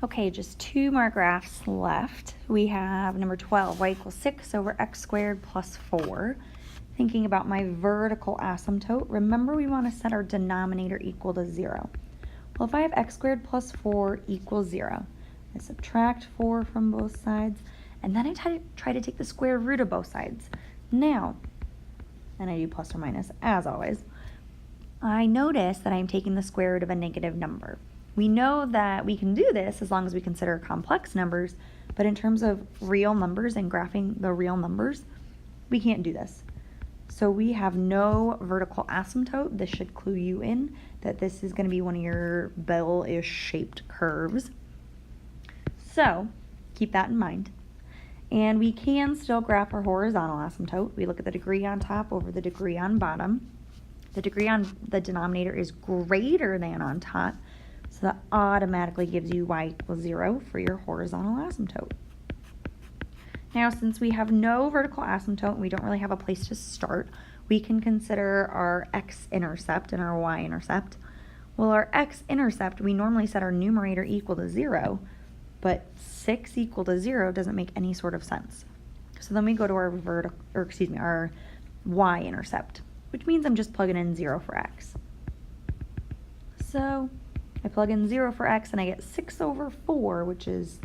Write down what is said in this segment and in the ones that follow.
Okay, just two more graphs left. We have number 12, y equals 6 over x squared plus 4. Thinking about my vertical asymptote, remember we want to set our denominator equal to 0. Well, if I have x squared plus 4 equals 0, I subtract 4 from both sides, and then I try to take the square root of both sides. Now, and I do plus or minus, as always, I notice that I'm taking the square root of a negative number. We know that we can do this as long as we consider complex numbers, but in terms of real numbers and graphing the real numbers, we can't do this. So we have no vertical asymptote. This should clue you in that this is going to be one of your bell-ish shaped curves. So keep that in mind. And we can still graph our horizontal asymptote. We look at the degree on top over the degree on bottom. The degree on the denominator is greater than on top, so that automatically gives you y equals 0 for your horizontal asymptote. Now, since we have no vertical asymptote and we don't really have a place to start, we can consider our x-intercept and our y-intercept. Well, our x-intercept, we normally set our numerator equal to 0, but 6 equal to 0 doesn't make any sort of sense. So then we go to our our y-intercept, which means I'm just plugging in 0 for x. So I plug in 0 for x and I get 6 over 4, which is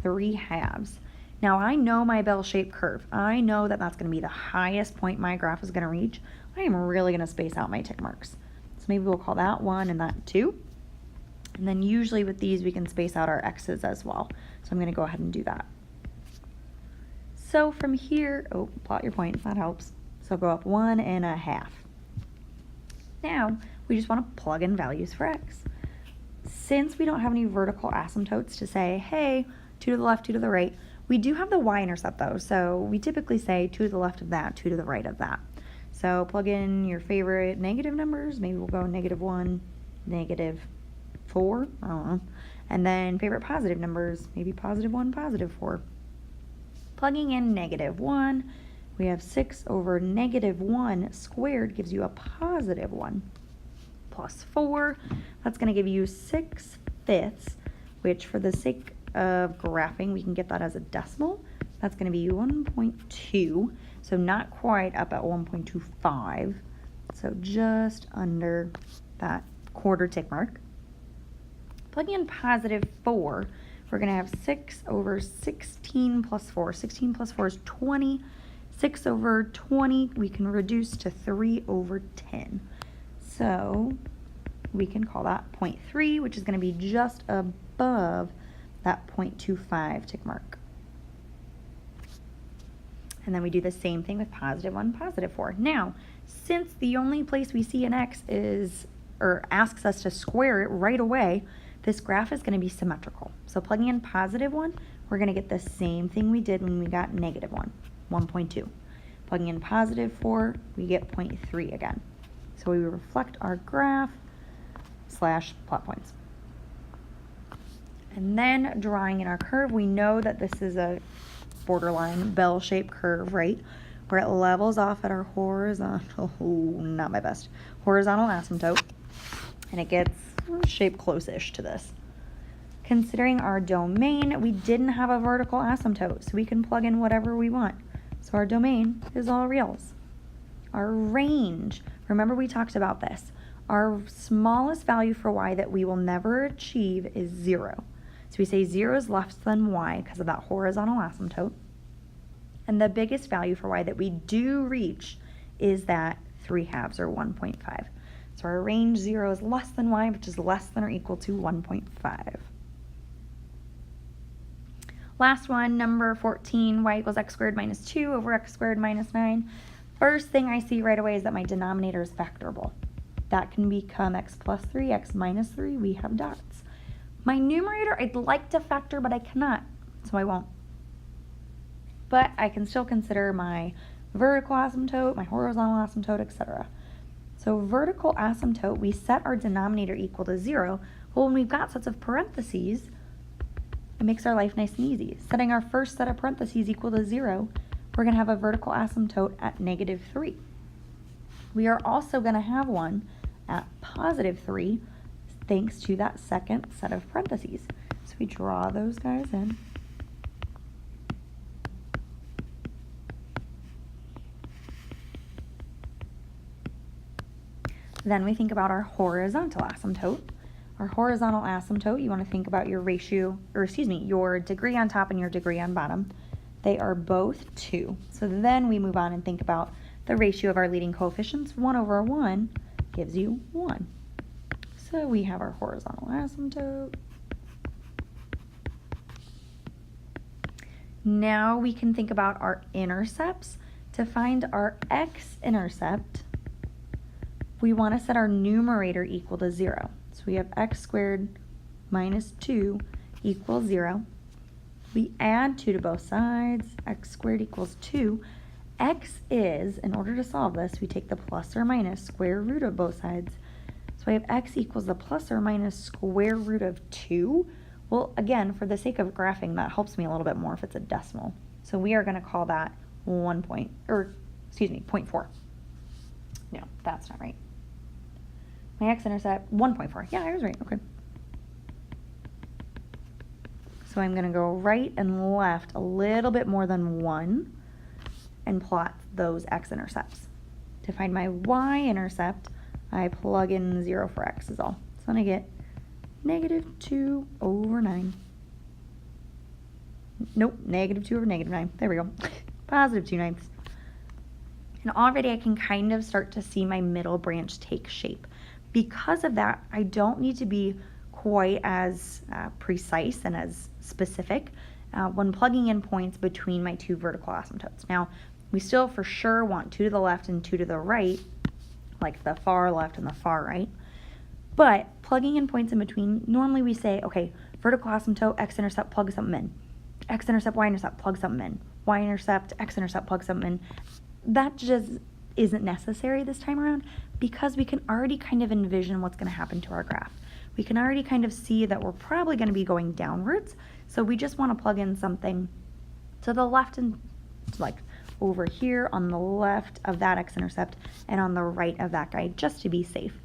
3 halves. Now I know my bell-shaped curve. I know that that's going to be the highest point my graph is going to reach. I am really going to space out my tick marks. So maybe we'll call that 1 and that 2. And then usually with these we can space out our x's as well. So I'm going to go ahead and do that. So from here, plot your points, that helps. So go up 1.5. Now we just want to plug in values for x. Since we don't have any vertical asymptotes to say, hey, 2 to the left, 2 to the right, we do have the y-intercept though, so we typically say 2 to the left of that, 2 to the right of that. So plug in your favorite negative numbers, maybe we'll go -1, -4, I don't know, and then favorite positive numbers, maybe +1, +4. Plugging in -1, we have 6 over -1 squared gives you a +1. Plus 4, that's going to give you 6/5, which for the sake of graphing, we can get that as a decimal. That's going to be 1.2, so not quite up at 1.25, so just under that quarter tick mark. Plugging in +4, we're going to have 6 over 16 plus 4. 16 plus 4 is 20. 6 over 20 we can reduce to 3 over 10. So we can call that 0.3, which is going to be just above that 0.25 tick mark. And then we do the same thing with +1, +4. Now, since the only place we see an x is, or asks us to square it right away, this graph is going to be symmetrical. So plugging in +1, we're going to get the same thing we did when we got -1, 1.2. Plugging in +4, we get 0.3 again. So we reflect our graph / plot points. And then drawing in our curve, we know that this is a borderline bell-shaped curve, right? Where it levels off at our horizontal, not my best, horizontal asymptote, and it gets shaped close-ish to this. Considering our domain, we didn't have a vertical asymptote, so we can plug in whatever we want. So our domain is all reals. Our range, remember we talked about this, our smallest value for y that we will never achieve is 0. So we say 0 is less than y because of that horizontal asymptote. And the biggest value for y that we do reach is that 3 halves or 1.5. So our range 0 is less than y, which is less than or equal to 1.5. Last one, number 14, y equals x squared minus 2 over x squared minus 9. First thing I see right away is that my denominator is factorable. That can become x plus 3, x minus 3, we have dots. My numerator, I'd like to factor, but I cannot, so I won't. But I can still consider my vertical asymptote, my horizontal asymptote, etc. So vertical asymptote, we set our denominator equal to 0. Well, when we've got sets of parentheses, it makes our life nice and easy. Setting our first set of parentheses equal to 0, we're going to have a vertical asymptote at -3. We are also going to have one at +3. thanks to that second set of parentheses. So we draw those guys in. Then we think about our horizontal asymptote. Our horizontal asymptote, you want to think about your ratio, or excuse me, your degree on top and your degree on bottom. They are both 2. So then we move on and think about the ratio of our leading coefficients. 1 over 1 gives you 1. So we have our horizontal asymptote. Now we can think about our intercepts. To find our x-intercept, we want to set our numerator equal to 0. So we have x squared minus 2 equals 0. We add 2 to both sides. X squared equals 2. X is, in order to solve this, we take the plus or minus square root of both sides. So I have x equals the plus or minus square root of 2. Well, again, for the sake of graphing, that helps me a little bit more if it's a decimal. So we are going to call that 0.4. No, that's not right. My x-intercept, 1.4. Yeah, I was right. Okay. So I'm going to go right and left a little bit more than 1 and plot those x-intercepts. To find my y-intercept, I plug in 0 for x is all. So then I get negative 2 over 9. Nope, negative 2 over negative 9. There we go. Positive 2/9. And already I can kind of start to see my middle branch take shape. Because of that, I don't need to be quite as precise and as specific when plugging in points between my 2 vertical asymptotes. Now, we still for sure want 2 to the left and 2 to the right, like the far left and the far right. But plugging in points in between, normally we say, okay, vertical asymptote, x-intercept, plug something in. X-intercept, y-intercept, plug something in. Y-intercept, x-intercept, plug something in. That just isn't necessary this time around because we can already kind of envision what's going to happen to our graph. We can already kind of see that we're probably going to be going downwards, so we just want to plug in something to the left and like over here on the left of that x-intercept and on the right of that guy just to be safe.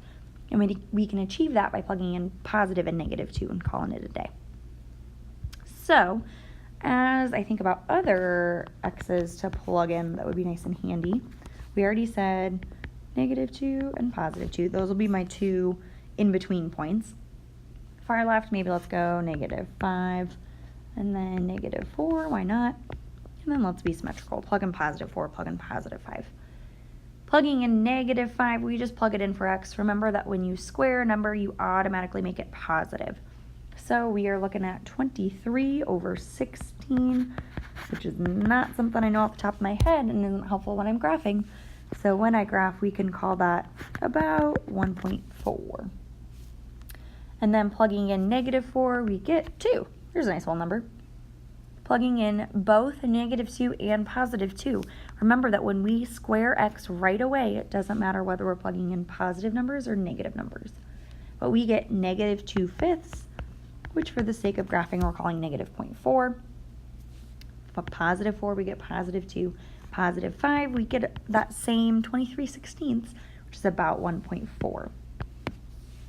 And we can achieve that by plugging in positive and negative 2 and calling it a day. So as I think about other x's to plug in that would be nice and handy, we already said negative 2 and positive 2. Those will be my 2 in-between points. Far left, maybe let's go negative 5 and then negative 4, why not? And then let's be symmetrical. Plug in positive 4, plug in positive 5. Plugging in negative 5, we just plug it in for x. Remember that when you square a number, you automatically make it positive. So we are looking at 23 over 16, which is not something I know off the top of my head and isn't helpful when I'm graphing. So when I graph, we can call that about 1.4. And then plugging in negative 4, we get 2. Here's a nice little number. Plugging in both negative 2 and positive 2. Remember that when we square x right away, it doesn't matter whether we're plugging in positive numbers or negative numbers. But we get negative 2/5, which for the sake of graphing, we're calling negative 0.4. But positive 4, we get positive 2. Positive 5, we get that same 23/16, which is about 1.4.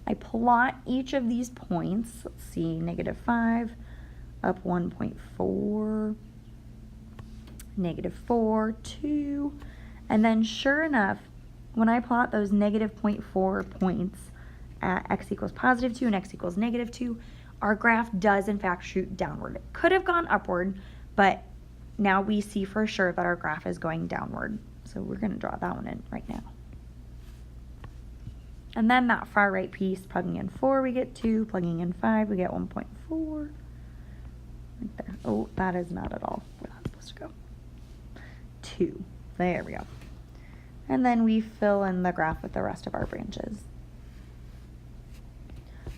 I plot each of these points. Let's see, negative 5, up 1.4, negative 4, 2, and then sure enough, when I plot those negative 0.4 points at x equals positive 2 and x equals negative 2, our graph does in fact shoot downward. It could have gone upward, but now we see for sure that our graph is going downward. So we're going to draw that one in right now. And then that far right piece, plugging in 4, we get 2. Plugging in 5, we get 1.4. Right there. Oh, that is not at all where that's supposed to go. 2. There we go. And then we fill in the graph with the rest of our branches.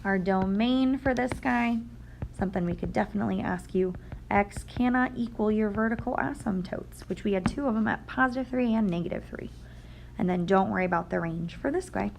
Our domain for this guy, something we could definitely ask you, x cannot equal your vertical asymptotes, which we had 2 of them at positive 3 and negative 3. And then don't worry about the range for this guy.